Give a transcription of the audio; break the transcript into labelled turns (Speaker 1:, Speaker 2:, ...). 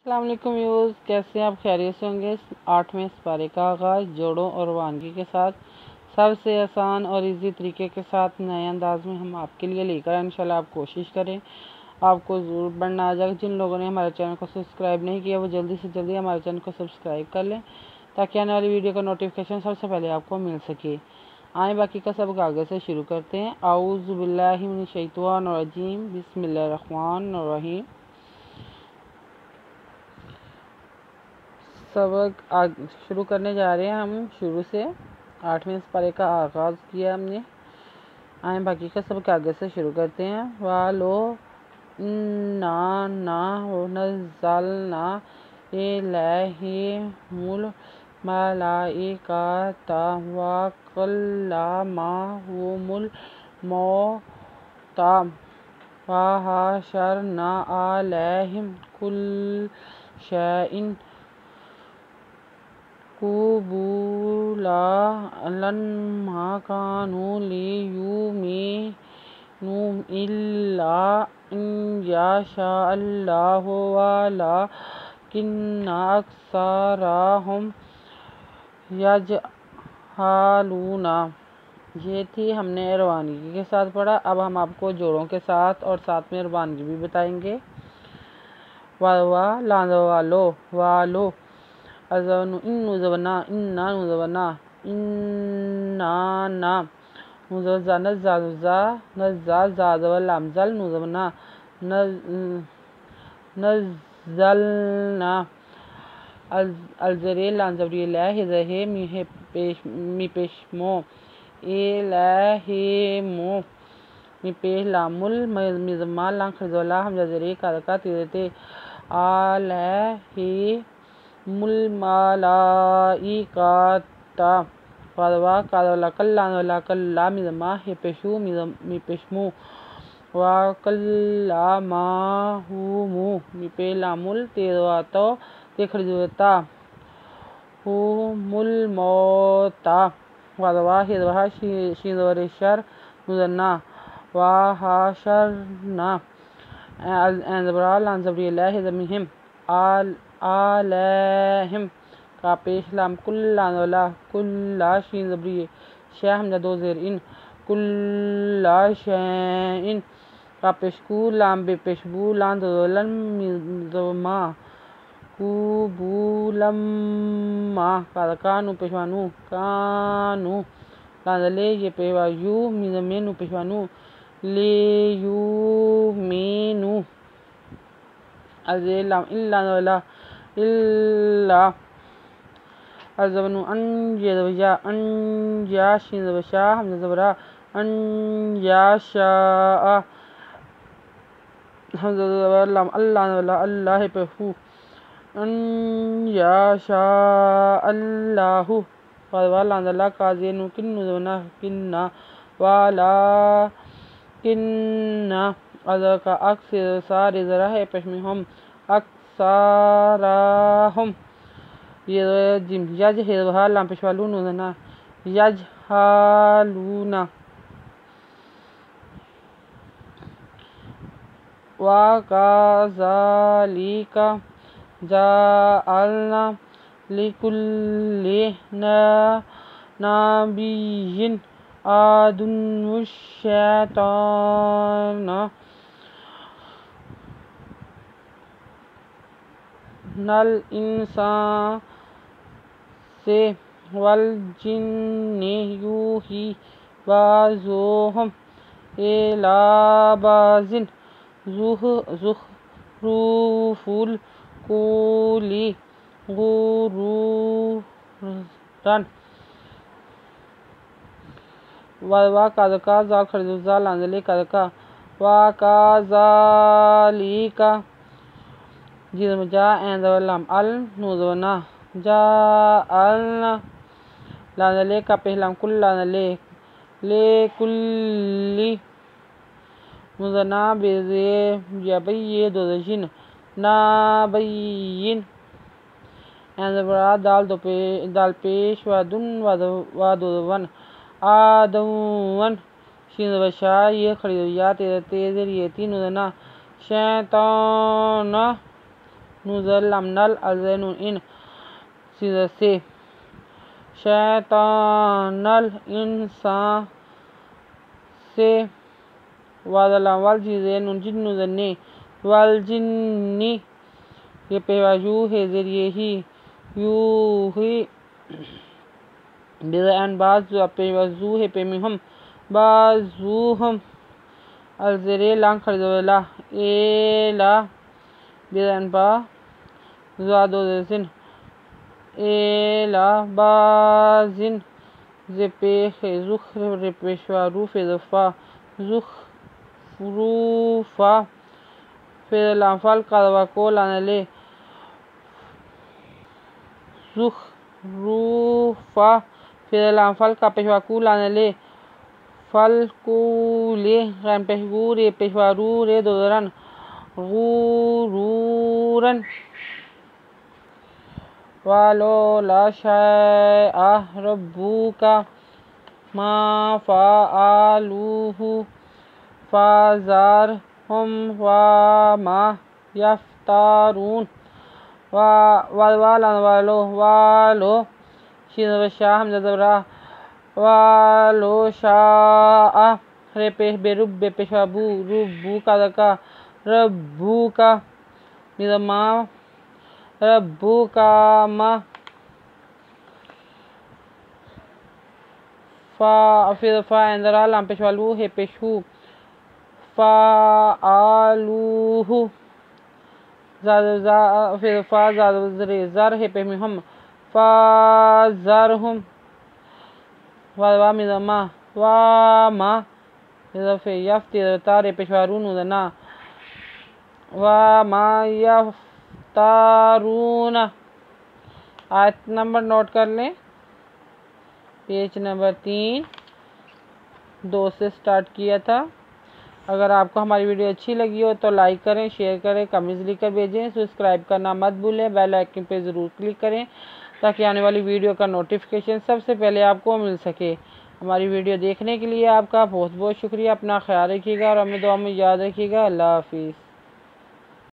Speaker 1: السلام علیکم ویوز، کیسے ہیں آپ؟ خیریت سے ہوں گے۔ 8ویں سپارے کا آغاز جوڑوں اور روانگی کے ساتھ سب سے آسان اور ایزی طریقے کے ساتھ نئے انداز میں ہم آپ کے لیے لے کر انشاءاللہ آپ کوشش کریں آپ کو ضرور بڑھنا آ جائے گا۔ جن لوگوں نے ہمارے چینل کو سبسکرائب نہیں کیا وہ جلدی سے جلدی ہمارے چینل کو سبسکرائب کر لیں تاکہ آنے والی ویڈیو کا نوٹیفیکیشن سب سے پہلے آپ کو مل سکے۔ آئیں باقی کا سبق آگے سے شروع کرتے ہیں۔ اعوذ باللہ من الشیطان الرجیم، بسم اللہ الرحمن الرحیم۔ سبق شروع کرنے جا رہے ہیں ہم شروع سے۔ 8ویں سپارے کا آغاز کیا ہم نے۔ آئیں باقی کا سبق آگے سے شروع کرتے ہیں۔ وَلَوْ أَنَّا نَزَّلْنَا إِلَيْهِمُ الْمَلَائِكَةَ وَكَلَّمَهُمُ الْمَوْتَىٰ وَحَشَرْنَا عَلَيْهِمْ كُلَّ شَيْءٍ قُبُولًا لَمَّا كَانُوا لِيُؤْمِنُوا إِلَّا أَن يَشَاءَ اللَّهُ وَلَٰكِنَّ أَكْثَرَهُمْ يَجْهَلُونَ۔ یہ تھی ہم نے روانگی کے ساتھ پڑھا۔ اب ہم آپ کو جوڑوں کے ساتھ اور ساتھ میں روانگی بھی بتائیں گے۔ والو نوزونا انا نوزونا انانا نوزوزا نزازا نزازا واللامزل نوزونا نزلنا الزری لانزبری الہ زہے می پیشمو الہیمو می پیش لامل مزما لان خرزولا حمزہ زری کارکا تیرتے علیہم الملائکتا وَدْوَا کَدْوَلَا کَلَّا کَلَّا مزما پیشو می پیشمو وَكَلَّمَهُمُ می پی لامل تیرواتو تخرجوتا هم الموتا وَدْوَا ہدوہ شینزورشر نوزنا وَحَشَرْنَا انزبرا لانزبری الہ زمہم علیہم کا پیش لام کل لانولا کل شین زبری شہ حمزہ دو زیر ان کل شین کا پیشکو لام بے پیشبو لان دولن مزما قبولما کانو پیشوانو کانو لانزلے یہ پیوایو مزمینو پیشوانو لیومینو الزیر لام الا نولا الا الزبنو انجا شین زبشا حمزہ زبرا انجا شاء حمزہ زبر لام اللہ نولا اللہ پیفو انجا شاء اللہ وَدْوَا لانزلہ کازینو کنو زبنا کننا والا کننا اذر کا اکثر سارے ذرا ہے پشمی ہم اکثارہم یہ جم یج ہدوہ لام پشوالون وزنا یجہالون وَكَذَلِكَ جَعَلْنَا لِكُلِّ نَبِيٍّ عَدُوًّا الشَّيْطَانَ الْإِنسِ وَالْجِنِّ يُوحِي بَعْضُهُمْ إِلَىٰ بَعْضٍ زُخْرُفَ الْقَوْلِ غُرُورًا وَدْوَا کَذَکا زال خرزوزا لانزلے کذکا وَكَذَلِكَ جزم جا این زبر لام ال نوزونا جعلنا لانزلے کا پہلام کل لانزلے لے کلی نوزنا بیزے یبیے دوزشن نابیین این زبرا دال پیش ودن ودون آدون شین زبشا یہ خریدو یا تیزر یہ تین نوزنا شیطان نزل لمنل ازین ان سے شیطان الانسان سے والجن نزلنے والجنی یہ پیواجو ہے ذریعے ہی یوہی بذعن بعض پیوازو ہے پیمہم بعضوہم الزرے لانگ خرزولا ایلا بذعن با زادو زن ایلا بازن زپیخ زخر رپیشوا روف زفا زخروفا فی الانفال قدوا کولانلے زخروفا فی الانفال کا پیشوا کولانلے فالکولے غن پیشگورے پیشوارورے دودرن غورورن ولولا شاء ربک ما فعلوه فذرهم وما یفترون ولو شین شاہ حمزہ زبرہ ولو شاء رپیش بے رب بے پیشوابو ربو کا دکا ربو کا نظمہ ربو کا ما فا اندرا لام پیشوالو ہے پیشو فعلوہ فا زاد زر ہے پیمہم فازرہم وامی زما واما یفتی تارے پیشوارون ادنا وما یفترون آیت نمبر نوٹ کر لیں پیج نمبر 3 2 سے سٹارٹ کیا تھا۔ اگر آپ کو ہماری ویڈیو اچھی لگی ہو تو لائک کریں، شیئر کریں، کمنٹس لکھ کر بھیجیں، سبسکرائب کرنا مت بھولیں، بیل آئکن پہ ضرور کلک کریں تاکہ آنے والی ویڈیو کا نوٹیفیکیشن سب سے پہلے آپ کو مل سکے۔ ہماری ویڈیو دیکھنے کے لیے آپ کا بہت بہت شکریہ۔ اپنا خیال رکھیے گا اور ہمیں دعا میں یاد رکھیے گا۔ اللہ حافظ۔